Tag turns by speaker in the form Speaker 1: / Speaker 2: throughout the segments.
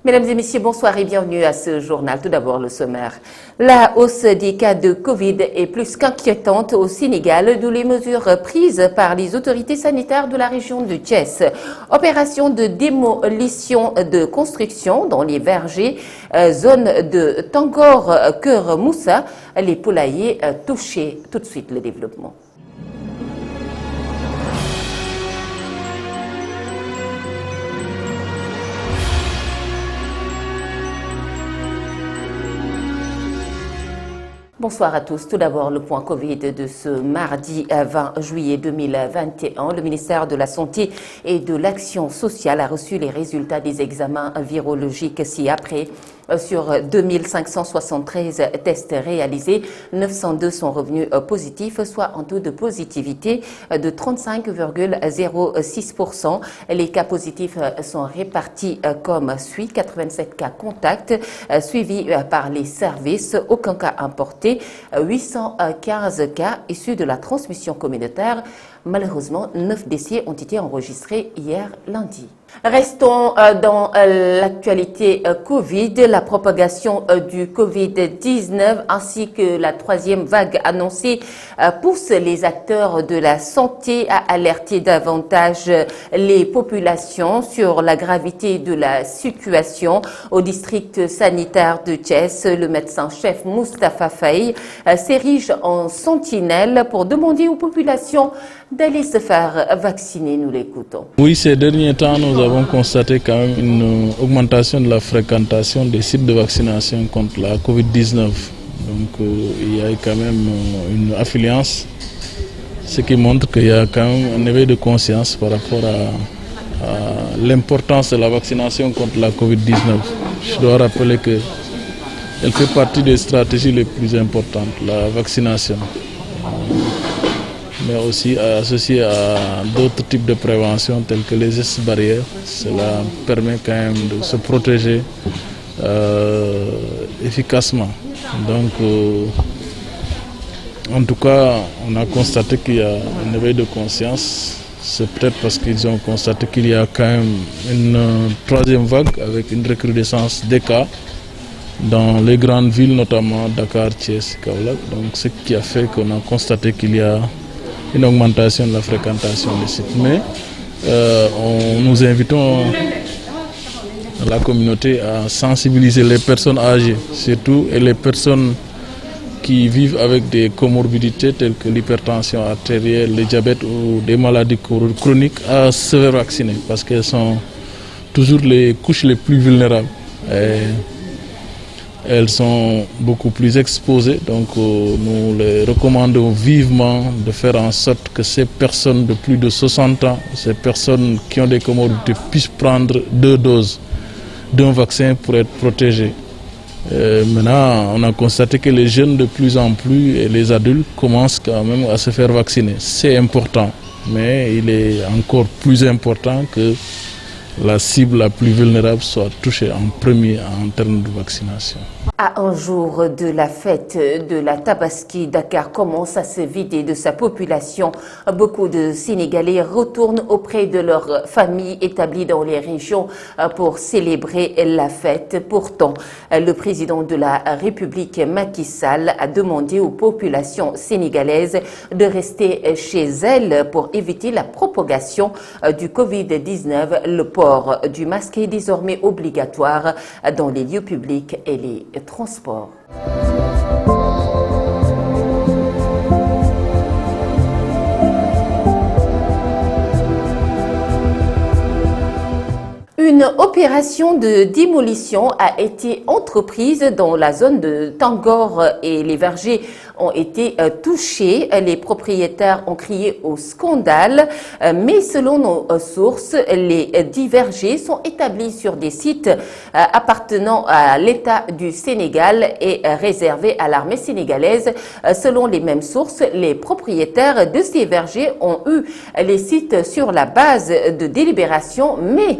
Speaker 1: Mesdames et messieurs, bonsoir et bienvenue à ce journal. Tout d'abord, le sommaire. La hausse des cas de Covid est plus qu'inquiétante au Sénégal, d'où les mesures prises par les autorités sanitaires de la région de Thiès. Opération de démolition de construction dans les vergers, zone de Tangor, Keur Moussa, les poulaillers touchés. Tout de suite, le développement. Bonsoir à tous. Tout d'abord, le point Covid de ce mardi 20 juillet 2021. Le ministère de la Santé et de l'Action sociale a reçu les résultats des examens virologiques ci-après. Sur 2573 tests réalisés, 902 sont revenus positifs, soit un taux de positivité de 35,06%. Les cas positifs sont répartis comme suit: 87 cas contacts, suivis par les services, aucun cas importé, 815 cas issus de la transmission communautaire. Malheureusement, 9 décès ont été enregistrés hier lundi. Restons dans l'actualité Covid. La propagation du Covid-19 ainsi que la troisième vague annoncée pousse les acteurs de la santé à alerter davantage les populations sur la gravité de la situation. Au district sanitaire de Thiès, le médecin-chef Moustapha Faye s'érige en sentinelle pour demander aux populations d'aller se faire vacciner. Nous l'écoutons.
Speaker 2: Oui, ces derniers temps, nous avons constaté quand même une augmentation de la fréquentation des sites de vaccination contre la Covid-19. Donc il y a quand même une affluence, ce qui montre qu'il y a quand même un éveil de conscience par rapport à l'importance de la vaccination contre la Covid-19. Je dois rappeler qu'elle fait partie des stratégies les plus importantes, la vaccination, mais aussi associé à d'autres types de prévention tels que les gestes barrières. Cela permet quand même de se protéger efficacement. Donc, en tout cas, on a constaté qu'il y a un éveil de conscience. C'est peut-être parce qu'ils ont constaté qu'il y a quand même une troisième vague avec une recrudescence des cas dans les grandes villes, notamment Dakar, Thiès, Kaolack. Donc, ce qui a fait qu'on a constaté qu'il y a une augmentation de la fréquentation des sites. Mais nous invitons la communauté à sensibiliser les personnes âgées, surtout, et les personnes qui vivent avec des comorbidités telles que l'hypertension artérielle, le diabète ou des maladies chroniques à se faire vacciner parce qu'elles sont toujours les couches les plus vulnérables. Elles sont beaucoup plus exposées, donc nous les recommandons vivement de faire en sorte que ces personnes de plus de 60 ans, ces personnes qui ont des comorbidités puissent prendre 2 doses d'un vaccin pour être protégées. Maintenant, on a constaté que les jeunes de plus en plus et les adultes commencent quand même à se faire vacciner. C'est important, mais il est encore plus important que la cible la plus vulnérable soit touchée en premier en termes de vaccination.
Speaker 1: À un jour de la fête de la Tabaski, Dakar commence à se vider de sa population. Beaucoup de Sénégalais retournent auprès de leurs familles établies dans les régions pour célébrer la fête. Pourtant, le président de la République, Macky Sall, a demandé aux populations sénégalaises de rester chez elles pour éviter la propagation du Covid-19. Le port du masque est désormais obligatoire dans les lieux publics et les transports. Une opération de démolition a été entreprise dans la zone de Tangor et les vergers ont été touchés. Les propriétaires ont crié au scandale, mais selon nos sources, les 10 vergers sont établis sur des sites appartenant à l'État du Sénégal et réservés à l'armée sénégalaise. Selon les mêmes sources, les propriétaires de ces vergers ont eu les sites sur la base de délibération, mais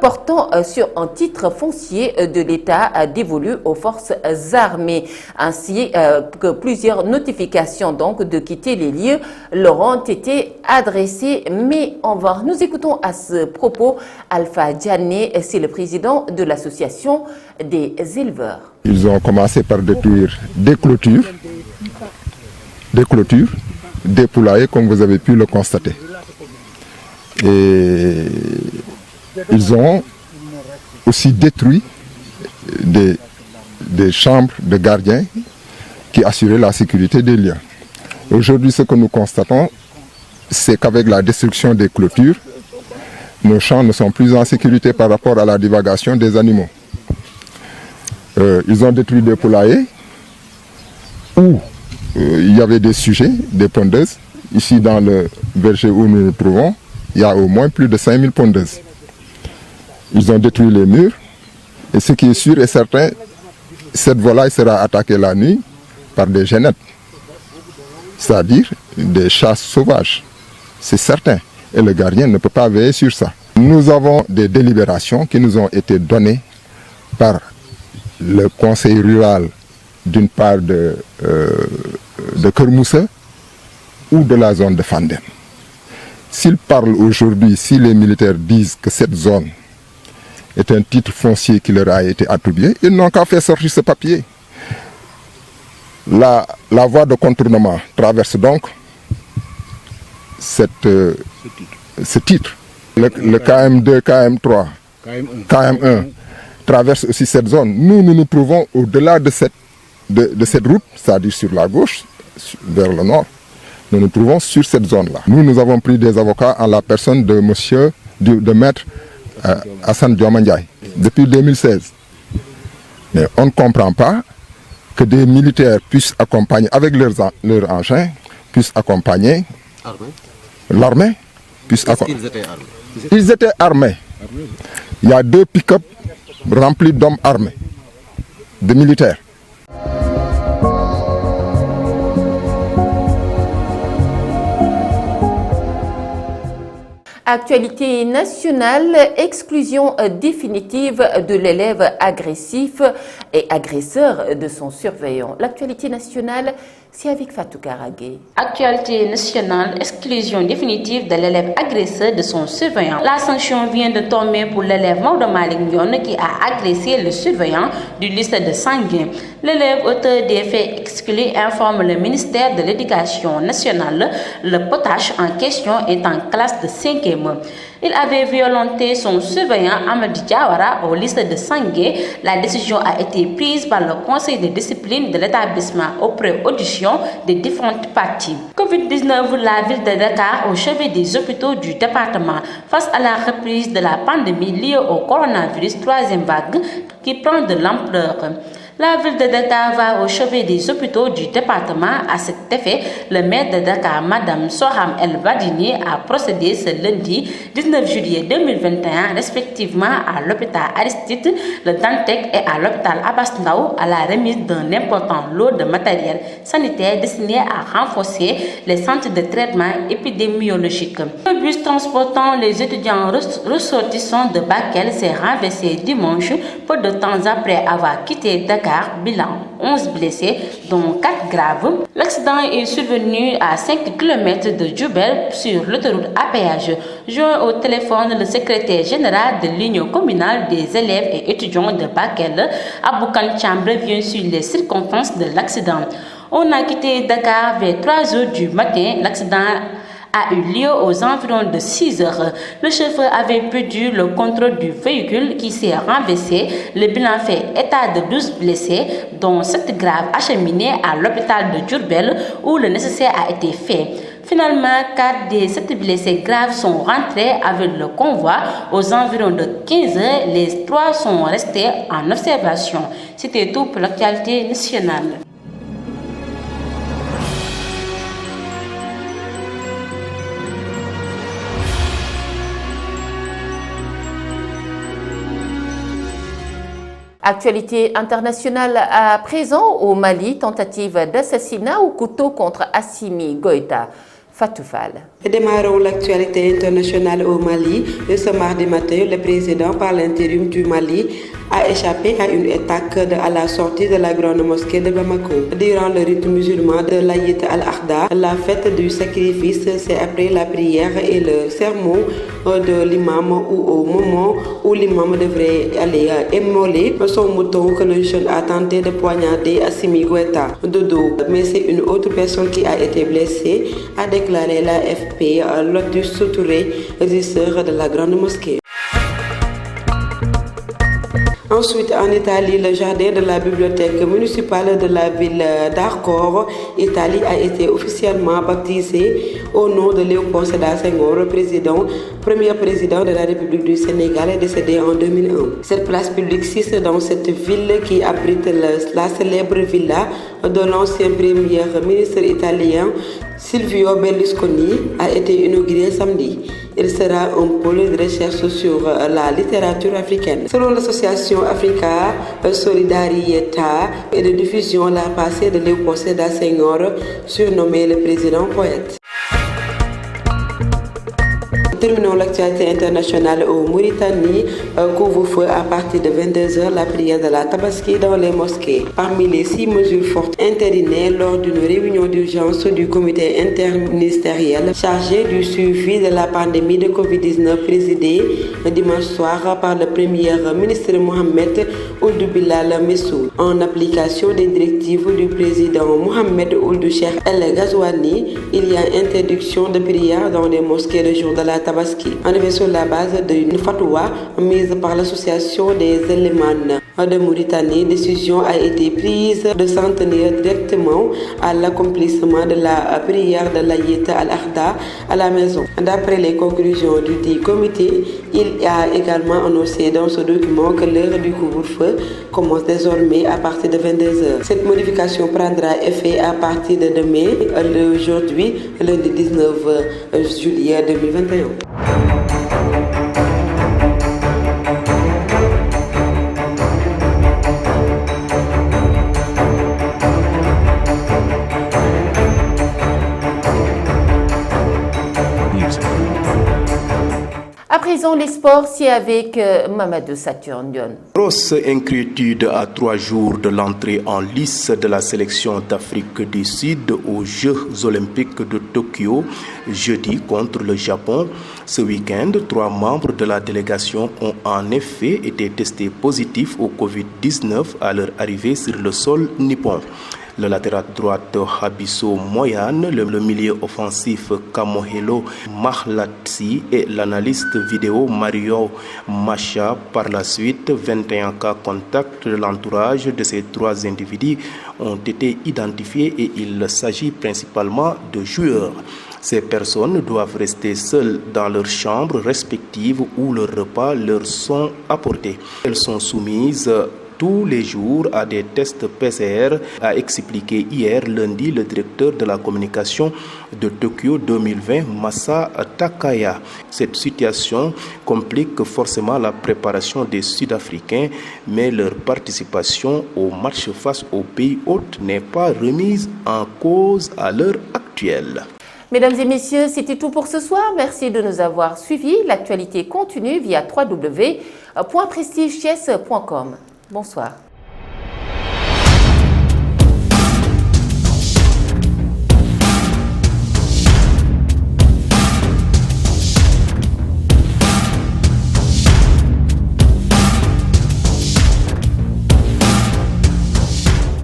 Speaker 1: portant sur un titre foncier de l'État dévolu aux forces armées, ainsi que plusieurs Plusieurs notifications donc de quitter les lieux leur ont été adressées. Mais nous écoutons à ce propos Alpha Diané, c'est le président de l'association des éleveurs.
Speaker 3: Ils ont commencé par détruire des clôtures, des poulaillers comme vous avez pu le constater. Et ils ont aussi détruit des chambres de gardiens qui assuraient la sécurité des lieux. Aujourd'hui, ce que nous constatons, c'est qu'avec la destruction des clôtures, nos champs ne sont plus en sécurité par rapport à la divagation des animaux. Ils ont détruit des poulaillers où il y avait des sujets, des pondeuses. Ici, dans le verger où nous nous trouvons, il y a au moins plus de 5000 pondeuses. Ils ont détruit les murs. Et ce qui est sûr et certain, cette volaille sera attaquée la nuit par des genettes, c'est-à-dire des chats sauvages. C'est certain. Et le gardien ne peut pas veiller sur ça. Nous avons des délibérations qui nous ont été données par le conseil rural, d'une part de Kermousse ou de la zone de Fandem. S'ils parlent aujourd'hui, si les militaires disent que cette zone est un titre foncier qui leur a été attribué, ils n'ont qu'à faire sortir ce papier. La voie de contournement traverse donc ce titre. Le KM2, KM3, KM1 traverse aussi cette zone. Nous nous trouvons au-delà de cette route, c'est-à-dire sur la gauche, vers le nord. Nous nous trouvons sur cette zone-là. Nous avons pris des avocats en la personne de maître Hassan Diomandjaï depuis 2016. Mais on ne comprend pas que des militaires puissent accompagner, avec leurs engins, puissent accompagner l'armée. Ils étaient armés. Il y a 2 pick-up remplis d'hommes armés, de militaires.
Speaker 1: Actualité nationale, exclusion définitive de l'élève agressif et agresseur de son surveillant. L'actualité nationale, c'est avec Fatou Karagé.
Speaker 4: Actualité nationale, exclusion définitive de l'élève agresseur de son surveillant. La sanction vient de tomber pour l'élève Maodo Malick Ndione qui a agressé le surveillant du lycée de Sanguin. L'élève auteur des faits exclus informe le ministère de l'Éducation nationale. Le potache en question est en classe de 5e. Il avait violenté son surveillant Amadi Diawara au lycée de Sangué. La décision a été prise par le conseil de discipline de l'établissement après audition des différentes parties. Covid-19, la ville de Dakar au chevet des hôpitaux du département face à la reprise de la pandémie liée au coronavirus 3e vague qui prend de l'ampleur. La ville de Dakar va au chevet des hôpitaux du département. À cet effet, le maire de Dakar, Madame Soham El Vadini, a procédé ce lundi 19 juillet 2021, respectivement à l'hôpital Aristide, le Dantec et à l'hôpital Abass Ndao à la remise d'un important lot de matériel sanitaire destiné à renforcer les centres de traitement épidémiologique. Le bus transportant les étudiants ressortissants de Bakel s'est renversé dimanche, peu de temps après avoir quitté Dakar. Bilan 11 blessés, dont 4 graves. L'accident est survenu à 5 km de Djoubel sur l'autoroute à péage. Joint au téléphone le secrétaire général de l'Union communale des élèves et étudiants de Bakel, Aboukan Chambre, vient sur les circonstances de l'accident. On a quitté Dakar vers 3 h du matin. L'accident a eu lieu aux environs de 6 heures. Le chauffeur avait perdu le contrôle du véhicule qui s'est renversé. Le bilan fait état de 12 blessés, dont 7 graves acheminés à l'hôpital de Djurbel où le nécessaire a été fait. Finalement, 4 des 7 blessés graves sont rentrés avec le convoi aux environs de 15 heures. Les 3 sont restés en observation. C'était tout pour l'actualité nationale.
Speaker 1: Actualité internationale à présent au Mali, tentative d'assassinat au couteau contre Assimi Goïta. Fatou Fall.
Speaker 5: Démarrons l'actualité internationale au Mali. Ce mardi matin, le président par l'intérim du Mali a échappé à une attaque à la sortie de la grande mosquée de Bamako. Durant le rite musulman de l'Aït al-Akhda, la fête du sacrifice, c'est après la prière et le sermon de l'imam ou au moment où l'imam devrait aller immoler son mouton que le jeune a tenté de poignarder Assimi Goïta de dos. Mais c'est une autre personne qui a été blessée, a déclaré l'AFP, Lotus Touré, régisseur de la grande mosquée. Ensuite, en Italie, le jardin de la bibliothèque municipale de la ville d'Arcor, Italie, a été officiellement baptisé au nom de Léopold Sédar Senghor, premier président de la République du Sénégal, décédé en 2001. Cette place publique située dans cette ville qui abrite la célèbre villa de l'ancien premier ministre italien Silvio Berlusconi a été inaugurée samedi. Il sera un pôle de recherche sur la littérature africaine. Selon l'association Africa Solidarietà et de diffusion, la passée de Léopold Sédar Senghor, surnommé le président poète. Terminons l'actualité internationale au Mauritanie. Couvre-feu à partir de 22h, la prière de la Tabaski dans les mosquées. Parmi les 6 mesures fortes intérinées lors d'une réunion d'urgence du comité interministériel chargé du suivi de la pandémie de Covid-19 présidée dimanche soir par le premier ministre Mohamed Ould Bilal Messou. En application des directives du président Mohamed Ould Cheikh El Ghazouani, il y a interdiction de prière dans les mosquées le jour de la Tabaski. En effet, sur la base d'une fatwa mise par l'association des éléments de Mauritanie, décision a été prise de s'en tenir directement à l'accomplissement de la prière de l'Aït al-Akhda à la maison. D'après les conclusions du dit comité, il a également annoncé dans ce document que l'heure du couvre-feu commence désormais à partir de 22h. Cette modification prendra effet à partir de demain, aujourd'hui, lundi 19 juillet 2021.
Speaker 1: À présent, les sports, c'est avec Mamadou Saturnion.
Speaker 6: Grosse inquiétude à 3 jours de l'entrée en lice de la sélection d'Afrique du Sud aux Jeux Olympiques de Tokyo, jeudi contre le Japon. Ce week-end, 3 membres de la délégation ont en effet été testés positifs au Covid-19 à leur arrivée sur le sol nippon. Le latéral droite Habiso Moyane, le milieu offensif Kamohelo Mahlatsi et l'analyste vidéo Mario Macha. Par la suite, 21 cas contacts de l'entourage de ces 3 individus ont été identifiés et il s'agit principalement de joueurs. Ces personnes doivent rester seules dans leurs chambres respectives où leurs repas leur sont apportés. Elles sont soumises tous les jours à des tests PCR, a expliqué hier lundi le directeur de la communication de Tokyo 2020, Masa Takaya. Cette situation complique forcément la préparation des Sud-Africains, mais leur participation au match face aux pays hôtes n'est pas remise en cause à l'heure actuelle.
Speaker 1: Mesdames et messieurs, c'était tout pour ce soir. Merci de nous avoir suivis. L'actualité continue via www.prestigechess.com. Bonsoir.